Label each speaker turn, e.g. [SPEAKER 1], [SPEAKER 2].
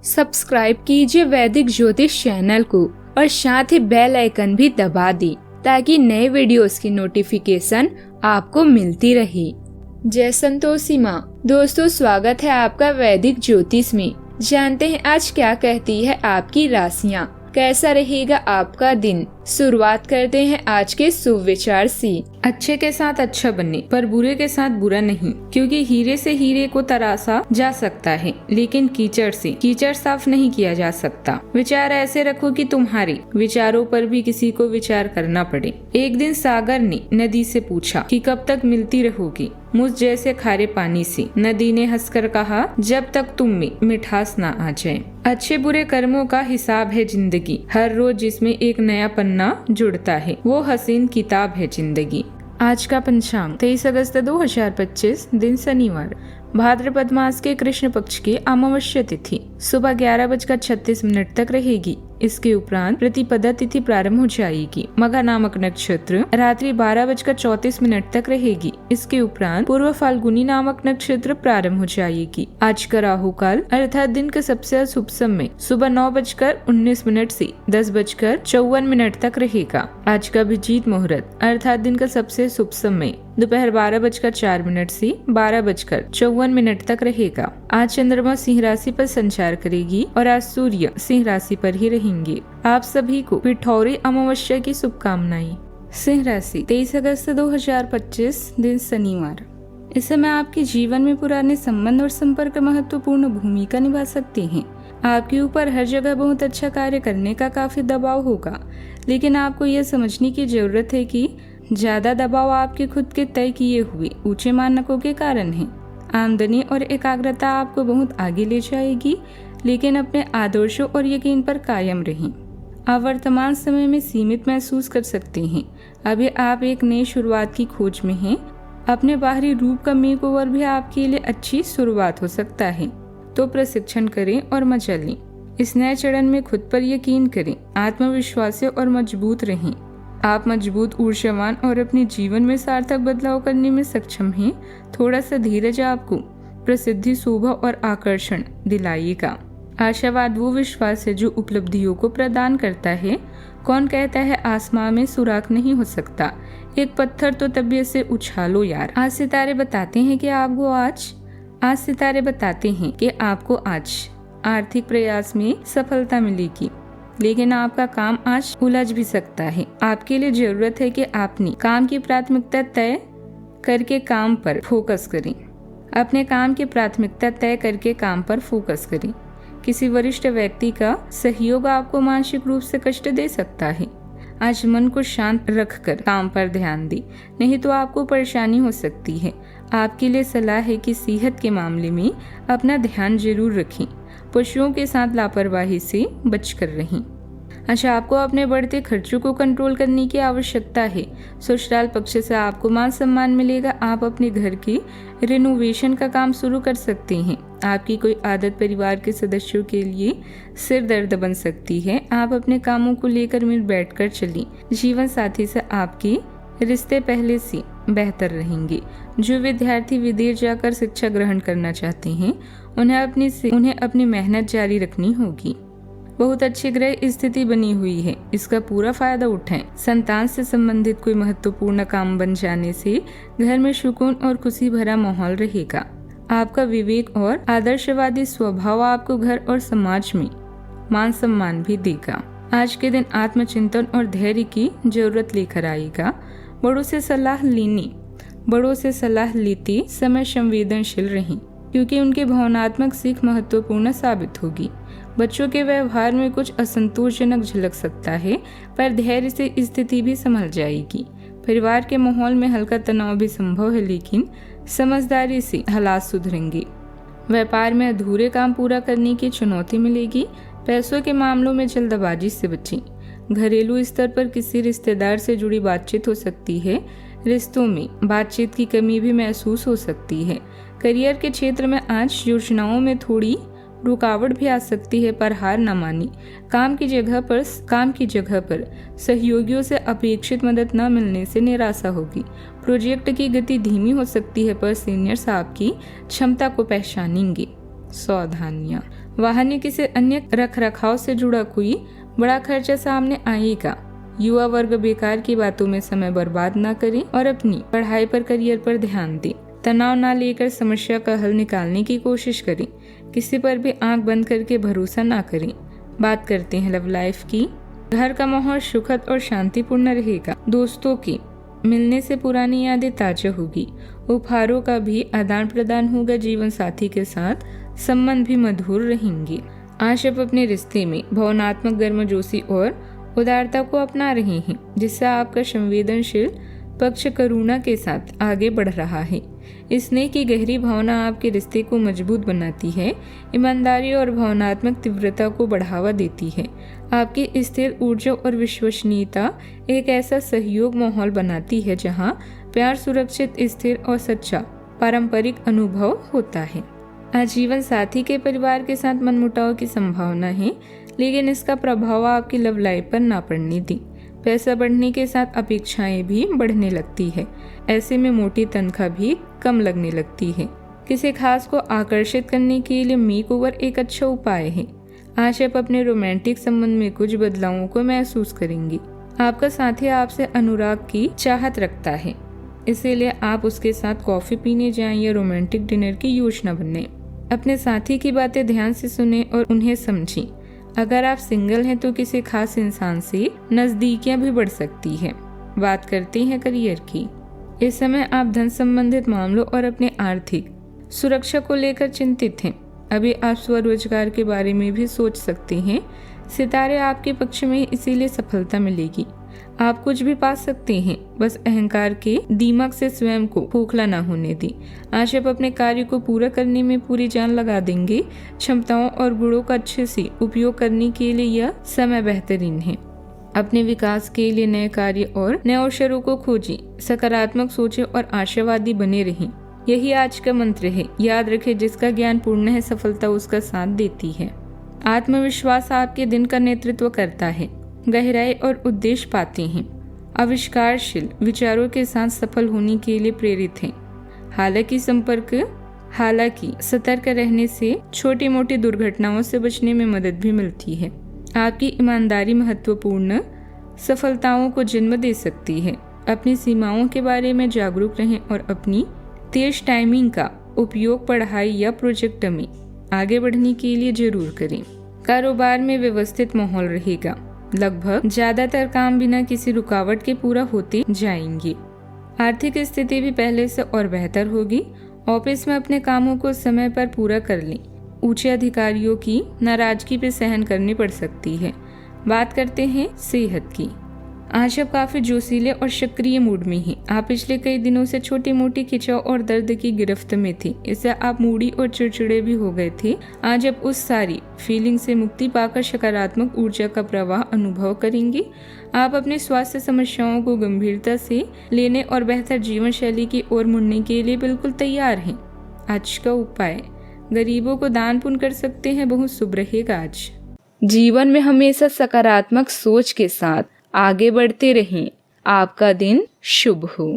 [SPEAKER 1] Subscribe कीजिए वैदिक ज्योतिष चैनल को और साथ ही बेल आइकन भी दबा दी ताकि नए वीडियोस की नोटिफिकेशन आपको मिलती रहे। जय संतोषी माँ। दोस्तों, स्वागत है आपका वैदिक ज्योतिष में। जानते हैं आज क्या कहती है आपकी राशियाँ, कैसा रहेगा आपका दिन। शुरुआत करते हैं आज के शुभ विचार से। अच्छे के साथ अच्छा बने पर बुरे के साथ बुरा नहीं, क्योंकि हीरे से हीरे को तराशा जा सकता है लेकिन कीचड़ से कीचड़ साफ नहीं किया जा सकता। विचार ऐसे रखो कि तुम्हारे विचारों पर भी किसी को विचार करना पड़े। एक दिन सागर ने नदी से पूछा कि कब तक मिलती रहोगी मुझ जैसे खारे पानी से। नदी ने हंसकर कहा, जब तक तुम में मिठास ना आ जाए। अच्छे बुरे कर्मों का हिसाब है जिंदगी, हर रोज जिसमें एक नया पन्ना जुड़ता है वो हसीन किताब है जिंदगी। आज का पंचांग 23 अगस्त 2025, दिन शनिवार, भाद्रपद मास के कृष्ण पक्ष की अमावस्या तिथि सुबह 11:36 तक रहेगी। इसके उपरांत प्रतिपदा तिथि प्रारंभ हो जाएगी। मघा नामक नक्षत्र रात्रि 12:34 तक रहेगी। इसके उपरांत पूर्व फाल्गुनी नामक नक्षत्र प्रारंभ हो जाएगी। आज का राहु काल अर्थात दिन का सबसे अशुभ समय सुबह 9:19 से 10:54 तक रहेगा। आज का अभिजीत मुहूर्त अर्थात दिन का सबसे शुभ समय दोपहर 12:04 से 12:54 तक रहेगा। आज चंद्रमा सिंह राशि पर संचार करेगी और आज सूर्य सिंह राशि पर ही रहेंगे। आप सभी को पिठौरी अमावस्या की शुभकामनाएं। सिंह राशि 23 अगस्त 2025, दिन शनिवार। इस समय आपके जीवन में पुराने संबंध और संपर्क महत्वपूर्ण भूमिका निभा सकते हैं। आपके ऊपर हर जगह बहुत अच्छा कार्य करने का काफी दबाव होगा, लेकिन आपको यह समझने की जरूरत है कि ज्यादा दबाव आपके खुद के तय किए हुए ऊंचे मानकों के कारण है। आमदनी और एकाग्रता आपको बहुत आगे ले जाएगी, लेकिन अपने आदर्शों और यकीन पर कायम रहें। आप वर्तमान समय में सीमित महसूस कर सकते हैं। अभी आप एक नई शुरुआत की खोज में हैं। अपने बाहरी रूप का मेकओवर भी आपके लिए अच्छी शुरुआत हो सकता है, तो प्रशिक्षण करें और मजा लें। इस नए चरण में खुद पर यकीन करें, आत्मविश्वासी और मजबूत रहें। आप मजबूत, ऊर्जावान और अपने जीवन में सार्थक बदलाव करने में सक्षम हैं। थोड़ा सा धीरज आपको प्रसिद्धि, शोभा और आकर्षण दिलाएगा। आशावाद वो विश्वास है जो उपलब्धियों को प्रदान करता है। कौन कहता है आसमान में सुराख नहीं हो सकता, एक पत्थर तो तबीयत से उछालो यार। आज सितारे बताते हैं कि आपको आज आर्थिक प्रयास में सफलता मिलेगी, लेकिन आपका काम आज उलझ भी सकता है। आपके लिए जरूरत है कि आपने काम की प्राथमिकता तय करके काम पर फोकस करें। अपने काम की प्राथमिकता तय करके काम पर फोकस करें। किसी वरिष्ठ व्यक्ति का सहयोग आपको मानसिक रूप से कष्ट दे सकता है। आज मन को शांत रखकर काम पर ध्यान दें, नहीं तो आपको परेशानी हो सकती है। आपके लिए सलाह है कि सेहत के मामले में अपना ध्यान जरूर रखें। पशुओं के साथ लापरवाही से बचकर रहें। अच्छा, आपको अपने बढ़ते खर्चों को कंट्रोल करने की आवश्यकता है। ससुराल पक्ष से आपको मान सम्मान मिलेगा। आप अपने घर के रिनोवेशन का काम शुरू कर सकते हैं। आपकी कोई आदत परिवार के सदस्यों के लिए सिर दर्द बन सकती है। आप अपने कामों को लेकर मिल बैठकर चलें। जीवन साथी से आपके रिश्ते पहले से बेहतर रहेंगे। जो विद्यार्थी विदेश जाकर शिक्षा ग्रहण करना चाहते हैं, उन्हें अपनी मेहनत जारी रखनी होगी। बहुत अच्छी ग्रह स्थिति बनी हुई है, इसका पूरा फायदा उठाएं। संतान से संबंधित कोई महत्वपूर्ण काम बन जाने से घर में सुकून और खुशी भरा माहौल रहेगा। आपका विवेक और आदर्शवादी स्वभाव आपको घर और समाज में मान सम्मान भी देगा। आज के दिन आत्मचिंतन और धैर्य की जरूरत लेकर आएगा। बड़ों से सलाह लेते समय संवेदनशील रहें, क्योंकि उनकी भावनात्मक सीख महत्वपूर्ण साबित होगी। बच्चों के व्यवहार में कुछ असंतोषजनक झलक सकता है, पर धैर्य से स्थिति भी संभल जाएगी। परिवार के माहौल में हल्का तनाव भी संभव है, लेकिन समझदारी से हालात सुधरेंगे। व्यापार में अधूरे काम पूरा करने की चुनौती मिलेगी। पैसों के मामलों में जल्दबाजी से बचें। घरेलू स्तर पर किसी रिश्तेदार से जुड़ी बातचीत हो सकती है। रिश्तों में बातचीत की कमी भी महसूस हो सकती है। करियर के क्षेत्र में आज योजनाओं में थोड़ी रुकावट भी आ सकती है, पर हार न मानी। काम की जगह पर सहयोगियों से अपेक्षित मदद न मिलने से निराशा होगी। प्रोजेक्ट की गति धीमी हो सकती है, पर सीनियर्स आपकी क्षमता को पहचानेंगे। सावधानियां। वाहन या किसी अन्य रख रखाव से जुड़ा कोई बड़ा खर्चा सामने आएगा। युवा वर्ग बेकार की बातों में समय बर्बाद ना करें और अपनी पढ़ाई पर, करियर पर ध्यान दें। तनाव ना लेकर समस्या का हल निकालने की कोशिश करें। किसी पर भी आंख बंद करके भरोसा ना करें। बात करते हैं लव लाइफ की। घर का माहौल सुखद और शांतिपूर्ण रहेगा। दोस्तों की मिलने से पुरानी यादें ताजा होगी। उपहारों का भी आदान प्रदान होगा। जीवन साथी के साथ संबंध भी मधुर रहेंगे। आज आप अपने रिश्ते में भावनात्मक गर्मजोशी और उदारता को अपना रहे हैं, जिससे आपका संवेदनशील पक्ष करुणा के साथ आगे बढ़ रहा है। स्नेह की गहरी भावना आपके रिश्ते को मजबूत बनाती है, ईमानदारी और भावनात्मक तीव्रता को बढ़ावा देती है। आपकी स्थिर ऊर्जा और विश्वसनीयता एक ऐसा सहयोग माहौल बनाती है जहां प्यार सुरक्षित, स्थिर और सच्चा पारंपरिक अनुभव होता है। आजीवन साथी के परिवार के साथ मनमुटाव की संभावना है, लेकिन इसका प्रभाव आपकी लव लाइफ पर ना पड़ने दी। पैसा बढ़ने के साथ अपेक्षाएं भी बढ़ने लगती है। ऐसे में मोटी तनख्वाह भी कम लगने लगती है। किसी खास को आकर्षित करने के लिए मेकओवर एक अच्छा उपाय है। आज आप अपने रोमांटिक संबंध में कुछ बदलावों को महसूस करेंगे। आपका साथी आपसे अनुराग की चाहत रखता है, इसीलिए आप उसके साथ कॉफी पीने जाएं या रोमांटिक डिनर की योजना बनाएं। अपने साथी की बातें ध्यान से सुने और उन्हें समझें। अगर आप सिंगल हैं तो किसी खास इंसान से नजदीकियां भी बढ़ सकती है। बात करते हैं करियर की। इस समय आप धन संबंधित मामलों और अपने आर्थिक सुरक्षा को लेकर चिंतित हैं। अभी आप स्वरोजगार के बारे में भी सोच सकते हैं। सितारे आपके पक्ष में, इसीलिए सफलता मिलेगी। आप कुछ भी पा सकते हैं, बस अहंकार के दीमक से स्वयं को खोखला ना होने दी। आज आप अपने कार्य को पूरा करने में पूरी जान लगा देंगे। क्षमताओं और गुणों का अच्छे से उपयोग करने के लिए यह समय बेहतरीन है। अपने विकास के लिए नए कार्य और नए अवसरों को खोजें। सकारात्मक सोचें और आशावादी बने रहें। यही आज का मंत्र है। याद रखें, जिसका ज्ञान पूर्ण है, सफलता उसका साथ देती है। आत्मविश्वास आपके दिन का नेतृत्व करता है। गहराई और उद्देश्य पाते हैं। आविष्कारशील विचारों के साथ सफल होने के लिए प्रेरित हैं। हालांकि सतर्क रहने से छोटी मोटी दुर्घटनाओं से बचने में मदद भी मिलती है। आपकी ईमानदारी महत्वपूर्ण सफलताओं को जन्म दे सकती है। अपनी सीमाओं के बारे में जागरूक रहें और अपनी तेज टाइमिंग का उपयोग पढ़ाई या प्रोजेक्ट में आगे बढ़ने के लिए जरूर करें। कारोबार में व्यवस्थित माहौल रहेगा। लगभग ज्यादातर काम बिना किसी रुकावट के पूरा होते जाएंगे। आर्थिक स्थिति भी पहले से और बेहतर होगी। ऑफिस में अपने कामों को समय पर पूरा कर लें। ऊंचे अधिकारियों की नाराजगी भी सहन करनी पड़ सकती है। बात करते हैं सेहत की। आज आप काफी जोशीले और सक्रिय मूड में हैं। आप पिछले कई दिनों से छोटी मोटी खिंचाव और दर्द की गिरफ्त में थे। इससे आप मूडी और चिड़चिड़े भी हो गए थे। आज आप उस सारी फीलिंग से मुक्ति पाकर सकारात्मक ऊर्जा का प्रवाह अनुभव करेंगे। आप अपनी स्वास्थ्य समस्याओं को गंभीरता से लेने और बेहतर जीवन शैली की ओर मुड़ने के लिए बिल्कुल तैयार हैं। आज का उपाय, गरीबों को दान पुण्य कर सकते हैं, बहुत शुभ रहेगा आज। जीवन में हमेशा सकारात्मक सोच के साथ आगे बढ़ते रहें। आपका दिन शुभ हो।